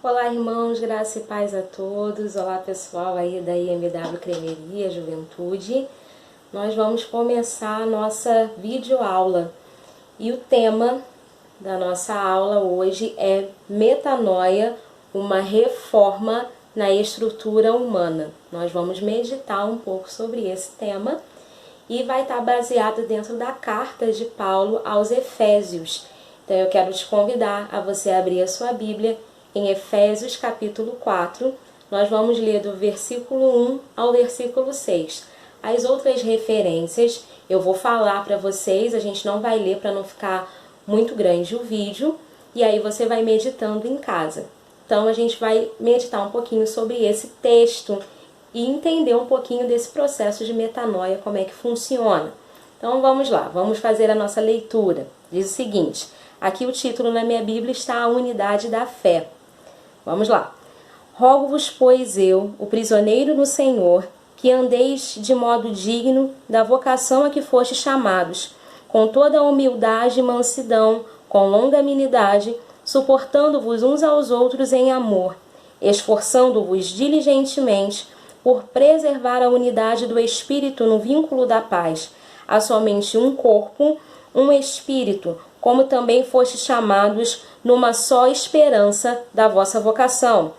Olá, irmãos, graça e paz a todos. Olá, pessoal aí da IMW Cremeria Juventude. Nós vamos começar a nossa videoaula e o tema da nossa aula hoje é Metanoia, uma reforma na estrutura humana. Nós vamos meditar um pouco sobre esse tema e vai estar baseado dentro da carta de Paulo aos Efésios. Então eu quero te convidar a você abrir a sua Bíblia em Efésios capítulo 4, nós vamos ler do versículo 1 ao versículo 6. As outras referências eu vou falar para vocês, a gente não vai ler para não ficar muito grande o vídeo, e aí você vai meditando em casa. Então a gente vai meditar um pouquinho sobre esse texto e entender um pouquinho desse processo de metanoia, como é que funciona. Então vamos lá, vamos fazer a nossa leitura. Diz o seguinte, aqui o título na minha Bíblia está A Unidade da Fé. Vamos lá. Rogo-vos, pois eu, o prisioneiro no Senhor, que andeis de modo digno da vocação a que fostes chamados, com toda a humildade e mansidão, com longanimidade, suportando-vos uns aos outros em amor, esforçando-vos diligentemente por preservar a unidade do Espírito no vínculo da paz. Há somente um corpo, um Espírito, como também fostes chamados numa só esperança da vossa vocação.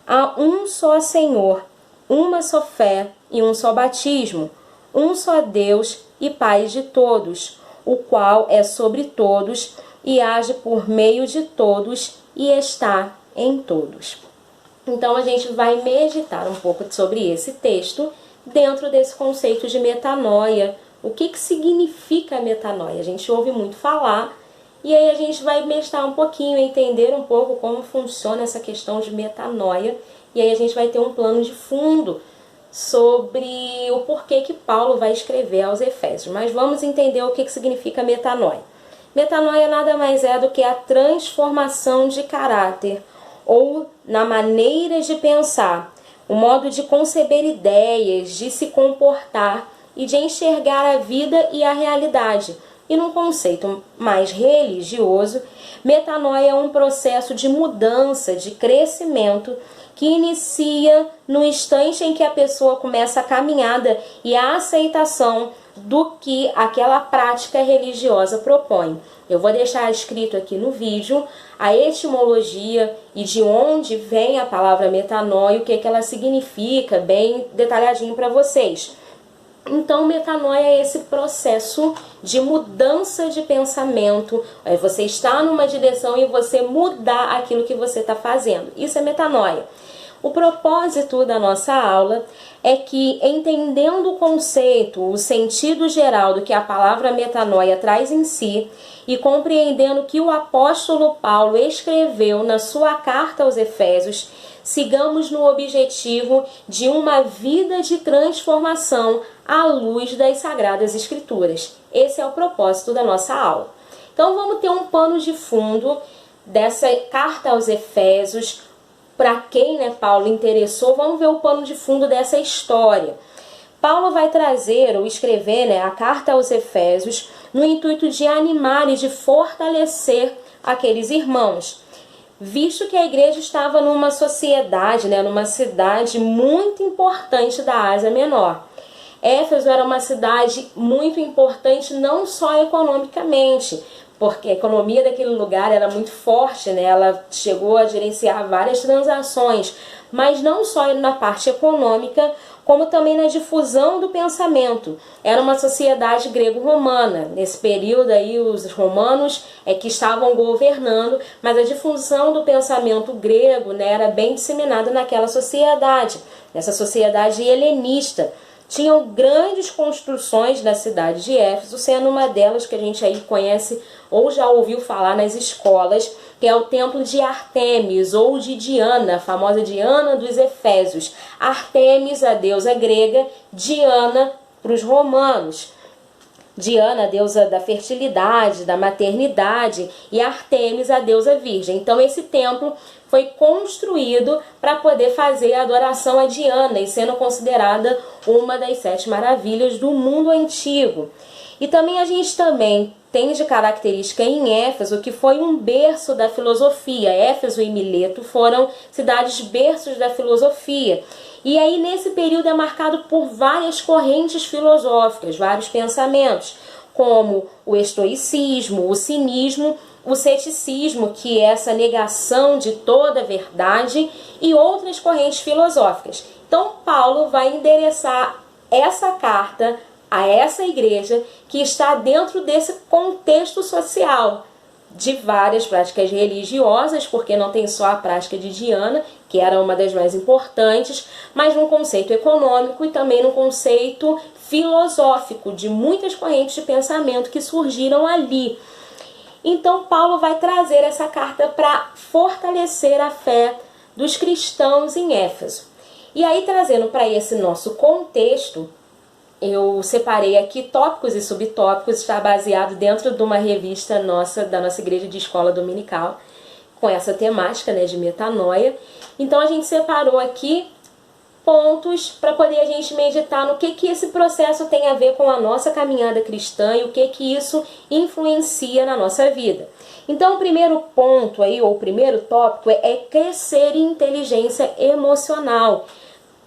Há um só Senhor, uma só fé e um só batismo, um só Deus e Pai de todos, o qual é sobre todos e age por meio de todos e está em todos. Então a gente vai meditar um pouco sobre esse texto dentro desse conceito de metanoia. O que significa metanoia? A gente ouve muito falar, e aí a gente vai meditar um pouquinho, entender um pouco como funciona essa questão de metanoia, e aí a gente vai ter um plano de fundo sobre o porquê que Paulo vai escrever aos Efésios. Mas vamos entender o que significa metanoia. Metanoia nada mais é do que a transformação de caráter, ou na maneira de pensar, o modo de conceber ideias, de se comportar e de enxergar a vida e a realidade. E num conceito mais religioso, metanoia é um processo de mudança, de crescimento, que inicia no instante em que a pessoa começa a caminhada e a aceitação do que aquela prática religiosa propõe. Eu vou deixar escrito aqui no vídeo a etimologia e de onde vem a palavra metanoia, o que ela significa, bem detalhadinho para vocês. Então, metanoia é esse processo de mudança de pensamento. Você está numa direção e você mudar aquilo que você está fazendo. Isso é metanoia. O propósito da nossa aula é que, entendendo o conceito, o sentido geral do que a palavra metanoia traz em si, e compreendendo que o apóstolo Paulo escreveu na sua carta aos Efésios, sigamos no objetivo de uma vida de transformação à luz das Sagradas Escrituras. Esse é o propósito da nossa aula. Então vamos ter um pano de fundo dessa carta aos Efésios. Para quem Paulo interessou, vamos ver o pano de fundo dessa história. Paulo vai trazer ou escrever a carta aos Efésios no intuito de animar e de fortalecer aqueles irmãos, visto que a igreja estava numa sociedade, numa cidade muito importante da Ásia Menor. Éfeso era uma cidade muito importante não só economicamente, porque a economia daquele lugar era muito forte, ela chegou a gerenciar várias transações, mas não só na parte econômica, como também na difusão do pensamento. Era uma sociedade grego-romana. Nesse período aí os romanos que estavam governando, mas a difusão do pensamento grego era bem disseminada naquela sociedade, nessa sociedade helenista. Tinham grandes construções na cidade de Éfeso, sendo uma delas que a gente aí conhece ou já ouviu falar nas escolas, que é o templo de Ártemis ou de Diana, a famosa Diana dos Efésios. Ártemis, a deusa grega, Diana para os romanos. Diana, a deusa da fertilidade, da maternidade, e Ártemis, a deusa virgem. Então esse templo foi construído para poder fazer a adoração a Diana e sendo considerada uma das 7 maravilhas do mundo antigo. E também a gente tem de característica em Éfeso que foi um berço da filosofia. Éfeso e Mileto foram cidades berços da filosofia. E aí nesse período é marcado por várias correntes filosóficas, vários pensamentos, como o estoicismo, o cinismo, o ceticismo, que é essa negação de toda a verdade, e outras correntes filosóficas. Então Paulo vai endereçar essa carta a essa igreja que está dentro desse contexto social de várias práticas religiosas, porque não tem só a prática de Diana, que era uma das mais importantes, mas num conceito econômico e também num conceito filosófico de muitas correntes de pensamento que surgiram ali. Então Paulo vai trazer essa carta para fortalecer a fé dos cristãos em Éfeso. E aí, trazendo para esse nosso contexto, eu separei aqui tópicos e subtópicos, está baseado dentro de uma revista da nossa igreja de escola dominical, com essa temática, né, de metanoia. Então a gente separou aqui pontos para poder a gente meditar no que esse processo tem a ver com a nossa caminhada cristã e o que isso influencia na nossa vida. Então o primeiro ponto aí, ou o primeiro tópico é crescer em inteligência emocional.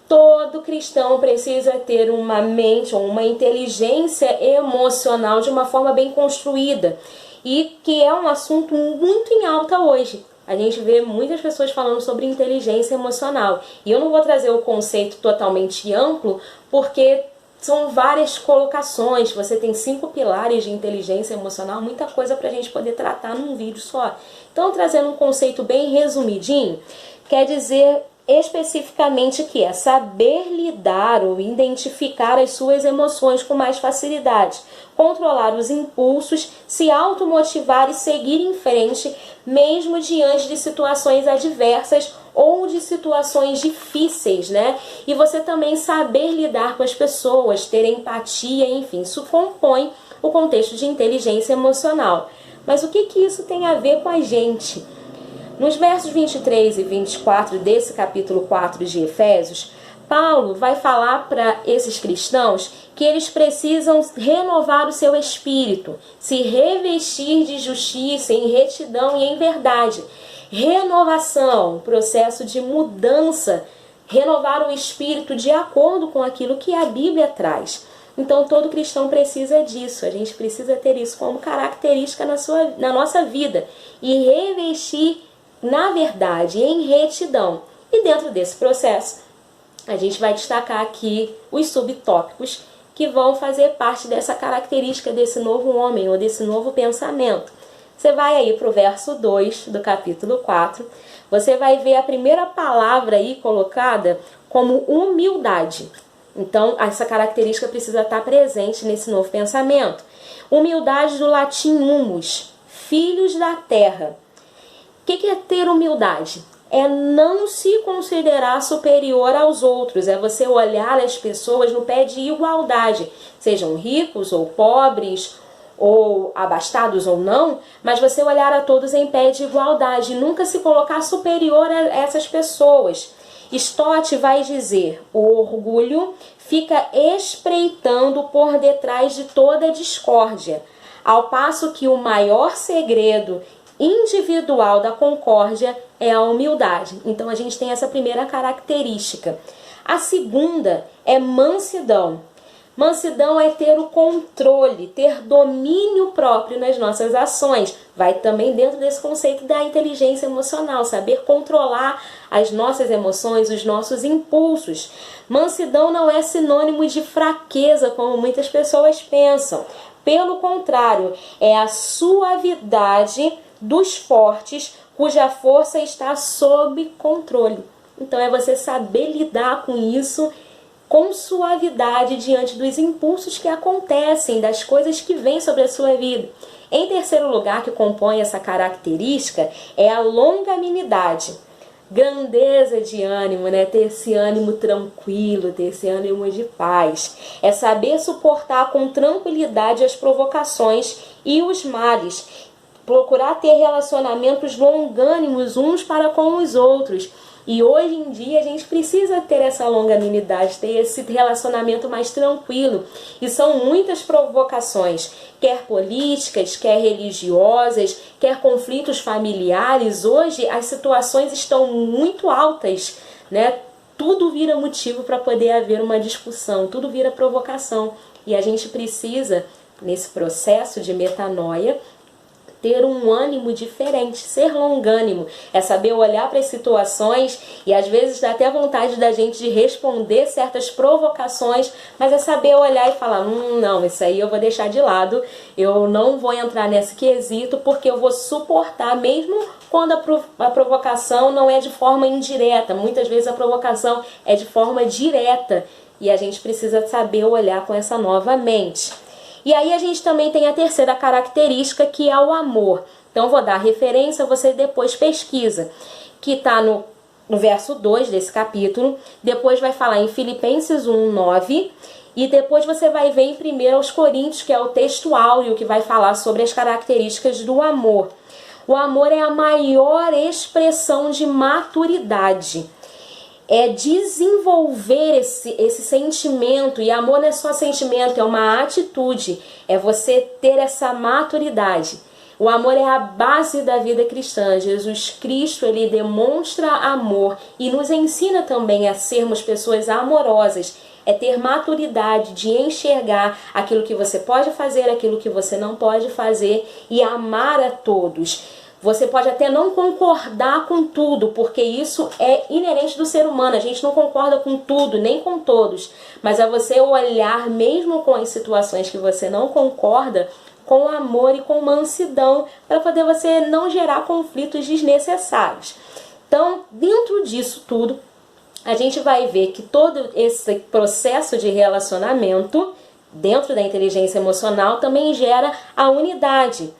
Todo cristão precisa ter uma mente ou uma inteligência emocional de uma forma bem construída, e que é um assunto muito em alta hoje. A gente vê muitas pessoas falando sobre inteligência emocional. E eu não vou trazer o conceito totalmente amplo, porque são várias colocações. Você tem 5 pilares de inteligência emocional, muita coisa para a gente poder tratar num vídeo só. Então, trazendo um conceito bem resumidinho, quer dizer especificamente que é saber lidar ou identificar as suas emoções com mais facilidade, controlar os impulsos, se automotivar e seguir em frente, mesmo diante de situações adversas ou de situações difíceis, né? E você também saber lidar com as pessoas, ter empatia, enfim, isso compõe o contexto de inteligência emocional. Mas o que isso tem a ver com a gente? Nos versos 23 e 24 desse capítulo 4 de Efésios, Paulo vai falar para esses cristãos que eles precisam renovar o seu espírito, se revestir de justiça, em retidão e em verdade. Renovação, processo de mudança, renovar o espírito de acordo com aquilo que a Bíblia traz. Então todo cristão precisa disso, a gente precisa ter isso como característica na nossa vida e revestir na verdade, em retidão. E dentro desse processo, a gente vai destacar aqui os subtópicos que vão fazer parte dessa característica desse novo homem ou desse novo pensamento. Você vai aí para o verso 2 do capítulo 4, você vai ver a primeira palavra aí colocada como humildade. Então, essa característica precisa estar presente nesse novo pensamento. Humildade do latim humus, filhos da terra. O que é ter humildade? É não se considerar superior aos outros, é você olhar as pessoas no pé de igualdade, sejam ricos ou pobres, ou abastados ou não, mas você olhar a todos em pé de igualdade, nunca se colocar superior a essas pessoas. Stott vai dizer, o orgulho fica espreitando por detrás de toda discórdia, ao passo que o maior segredo individual da concórdia é a humildade. Então a gente tem essa primeira característica. A segunda é mansidão. Mansidão é ter o controle, ter domínio próprio nas nossas ações. Vai também dentro desse conceito da inteligência emocional, saber controlar as nossas emoções, os nossos impulsos. Mansidão não é sinônimo de fraqueza, como muitas pessoas pensam. Pelo contrário, é a suavidade dos fortes, cuja força está sob controle. Então é você saber lidar com isso com suavidade diante dos impulsos que acontecem, das coisas que vêm sobre a sua vida. Em terceiro lugar, que compõe essa característica, é a longanimidade. Grandeza de ânimo, né? Ter esse ânimo tranquilo, ter esse ânimo de paz. É saber suportar com tranquilidade as provocações e os males. Procurar ter relacionamentos longânimos uns para com os outros. E hoje em dia a gente precisa ter essa longanimidade, ter esse relacionamento mais tranquilo. E são muitas provocações, quer políticas, quer religiosas, quer conflitos familiares. Hoje as situações estão muito altas, né? Tudo vira motivo para poder haver uma discussão, tudo vira provocação. E a gente precisa, nesse processo de metanoia, ter um ânimo diferente, ser longânimo, é saber olhar para as situações e às vezes dá até vontade da gente de responder certas provocações, mas é saber olhar e falar, não, isso aí eu vou deixar de lado, eu não vou entrar nesse quesito porque eu vou suportar mesmo quando a provocação não é de forma indireta, muitas vezes a provocação é de forma direta e a gente precisa saber olhar com essa nova mente. E aí a gente também tem a terceira característica, que é o amor. Então vou dar referência, você depois pesquisa, que está no verso 2 desse capítulo, depois vai falar em Filipenses 1:9, e depois você vai ver em 1 Coríntios, que é o texto áureo, que vai falar sobre as características do amor. O amor é a maior expressão de maturidade. É desenvolver esse sentimento, e amor não é só sentimento, é uma atitude, é você ter essa maturidade. O amor é a base da vida cristã. Jesus Cristo, ele demonstra amor e nos ensina também a sermos pessoas amorosas, é ter maturidade de enxergar aquilo que você pode fazer, aquilo que você não pode fazer e amar a todos. Você pode até não concordar com tudo, porque isso é inerente do ser humano. A gente não concorda com tudo, nem com todos. Mas é você olhar, mesmo com as situações que você não concorda, com amor e com mansidão, para poder você não gerar conflitos desnecessários. Então, dentro disso tudo, a gente vai ver que todo esse processo de relacionamento, dentro da inteligência emocional, também gera a unidade.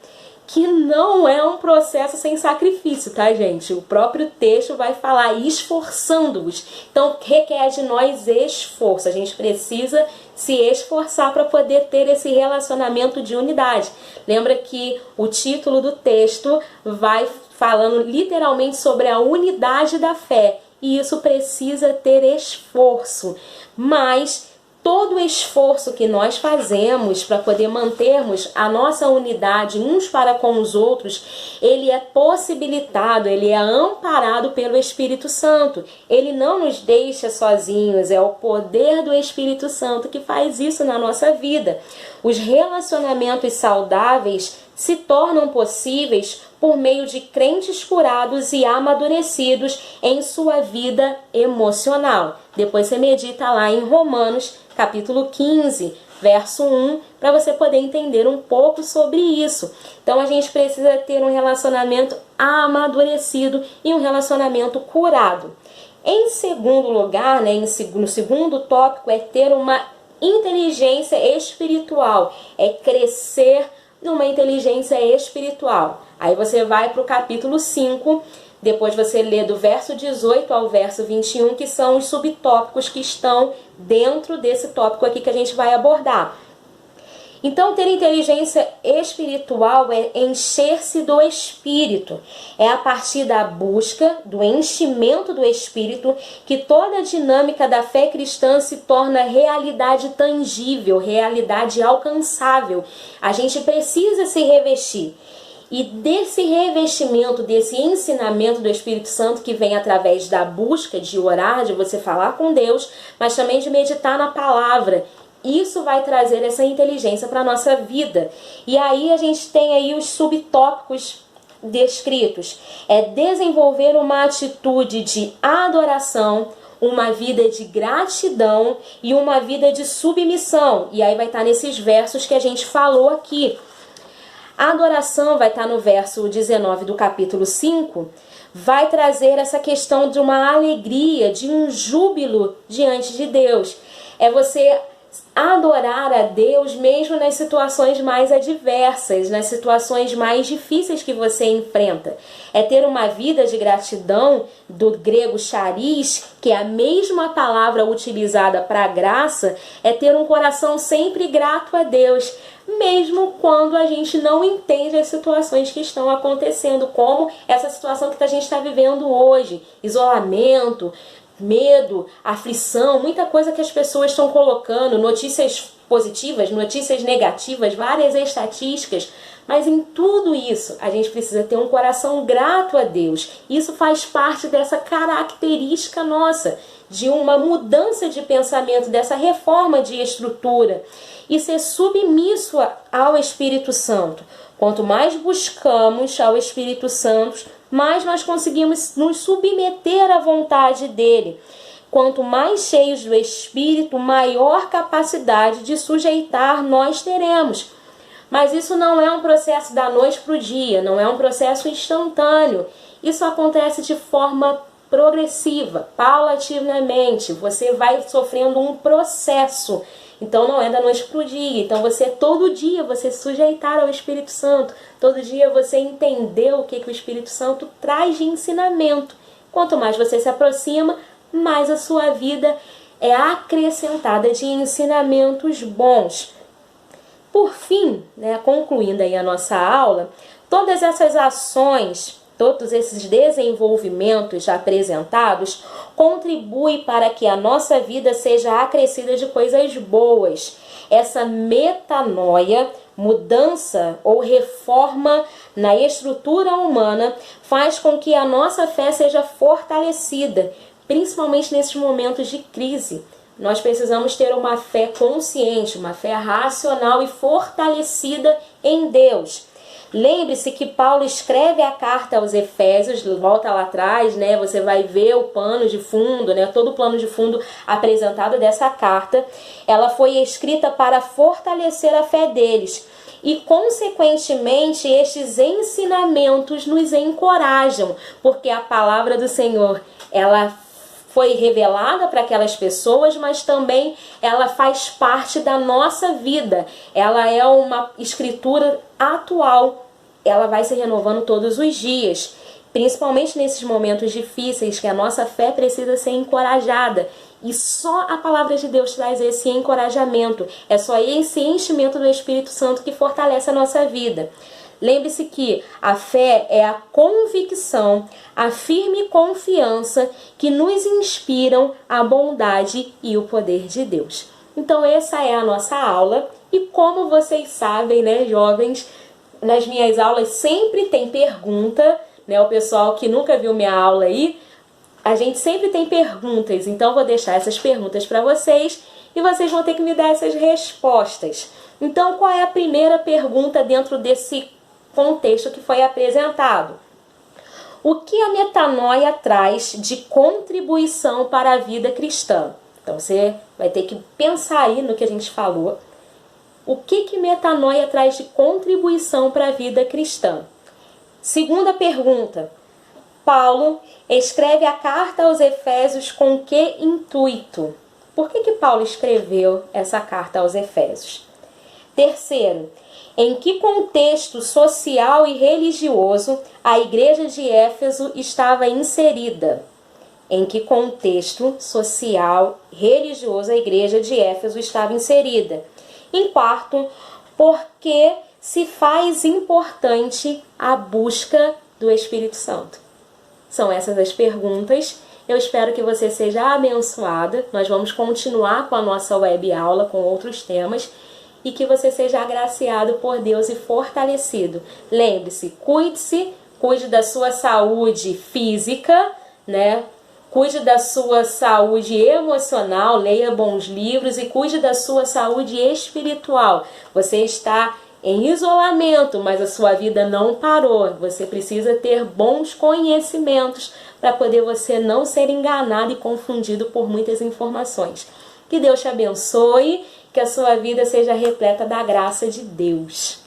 Que não é um processo sem sacrifício, tá, gente? O próprio texto vai falar esforçando-vos. Então, requer de nós esforço. A gente precisa se esforçar para poder ter esse relacionamento de unidade. Lembra que o título do texto vai falando literalmente sobre a unidade da fé. E isso precisa ter esforço. Mas todo o esforço que nós fazemos para poder mantermos a nossa unidade uns para com os outros, ele é possibilitado, ele é amparado pelo Espírito Santo. Ele não nos deixa sozinhos, é o poder do Espírito Santo que faz isso na nossa vida. Os relacionamentos saudáveis se tornam possíveis por meio de crentes curados e amadurecidos em sua vida emocional. Depois você medita lá em Romanos, capítulo 15, verso 1, para você poder entender um pouco sobre isso. Então a gente precisa ter um relacionamento amadurecido e um relacionamento curado. Em segundo lugar, no segundo tópico, é ter uma inteligência espiritual, é crescer numa inteligência espiritual. Aí você vai para o capítulo 5, depois você lê do verso 18 ao verso 21, que são os subtópicos que estão dentro desse tópico aqui que a gente vai abordar. Então, ter inteligência espiritual é encher-se do Espírito. É a partir da busca, do enchimento do Espírito, que toda a dinâmica da fé cristã se torna realidade tangível, realidade alcançável. A gente precisa se revestir. E desse revestimento, desse ensinamento do Espírito Santo que vem através da busca, de orar, de você falar com Deus, mas também de meditar na palavra. Isso vai trazer essa inteligência para a nossa vida. E aí a gente tem aí os subtópicos descritos. É desenvolver uma atitude de adoração, uma vida de gratidão e uma vida de submissão. E aí vai estar nesses versos que a gente falou aqui. A adoração vai estar no verso 19 do capítulo 5, vai trazer essa questão de uma alegria, de um júbilo diante de Deus. É você adorar a Deus mesmo nas situações mais adversas, nas situações mais difíceis que você enfrenta. É ter uma vida de gratidão, do grego charis, que é a mesma palavra utilizada para graça, é ter um coração sempre grato a Deus, mesmo quando a gente não entende as situações que estão acontecendo, como essa situação que a gente está vivendo hoje, isolamento, medo, aflição, muita coisa que as pessoas estão colocando, notícias positivas, notícias negativas, várias estatísticas, mas em tudo isso a gente precisa ter um coração grato a Deus. Isso faz parte dessa característica nossa, de uma mudança de pensamento, dessa reforma de estrutura e ser submisso ao Espírito Santo. Quanto mais buscamos ao Espírito Santo, mais nós conseguimos nos submeter à vontade dele. Quanto mais cheios do Espírito, maior capacidade de sujeitar nós teremos. Mas isso não é um processo da noite para o dia, não é um processo instantâneo. Isso acontece de forma progressiva, paulatinamente. Você vai sofrendo um processo. Então não é da noite para o dia. Então todo dia você sujeitar ao Espírito Santo. Todo dia você entender o que o Espírito Santo traz de ensinamento. Quanto mais você se aproxima, mais a sua vida é acrescentada de ensinamentos bons. Por fim, concluindo aí a nossa aula, todas essas ações, todos esses desenvolvimentos apresentados contribuem para que a nossa vida seja acrescida de coisas boas. Essa metanoia, mudança ou reforma na estrutura humana, faz com que a nossa fé seja fortalecida, principalmente nesses momentos de crise. Nós precisamos ter uma fé consciente, uma fé racional e fortalecida em Deus. Lembre-se que Paulo escreve a carta aos Efésios, volta lá atrás, você vai ver o plano de fundo, todo o plano de fundo apresentado dessa carta. Ela foi escrita para fortalecer a fé deles. E, consequentemente, estes ensinamentos nos encorajam, porque a palavra do Senhor, ela foi revelada para aquelas pessoas, mas também ela faz parte da nossa vida. Ela é uma escritura atual. Ela vai se renovando todos os dias, principalmente nesses momentos difíceis que a nossa fé precisa ser encorajada. E só a palavra de Deus traz esse encorajamento. É só esse enchimento do Espírito Santo que fortalece a nossa vida. Lembre-se que a fé é a convicção, a firme confiança que nos inspiram a bondade e o poder de Deus. Então essa é a nossa aula e como vocês sabem, jovens, nas minhas aulas sempre tem pergunta, o pessoal que nunca viu minha aula aí, a gente sempre tem perguntas, então vou deixar essas perguntas para vocês e vocês vão ter que me dar essas respostas. Então qual é a primeira pergunta dentro desse contexto que foi apresentado? O que a metanoia traz de contribuição para a vida cristã? Então você vai ter que pensar aí no que a gente falou. O que metanoia traz de contribuição para a vida cristã? Segunda pergunta. Paulo escreve a carta aos Efésios com que intuito? Por que Paulo escreveu essa carta aos Efésios? Terceiro, em que contexto social e religioso a igreja de Éfeso estava inserida? Em que contexto social e religioso a igreja de Éfeso estava inserida? Em quarto, por que se faz importante a busca do Espírito Santo? São essas as perguntas. Eu espero que você seja abençoada. Nós vamos continuar com a nossa web aula com outros temas e que você seja agraciado por Deus e fortalecido. Lembre-se, cuide-se, cuide da sua saúde física, Cuide da sua saúde emocional, leia bons livros e cuide da sua saúde espiritual. Você está em isolamento, mas a sua vida não parou. Você precisa ter bons conhecimentos para poder você não ser enganado e confundido por muitas informações. Que Deus te abençoe, que a sua vida seja repleta da graça de Deus.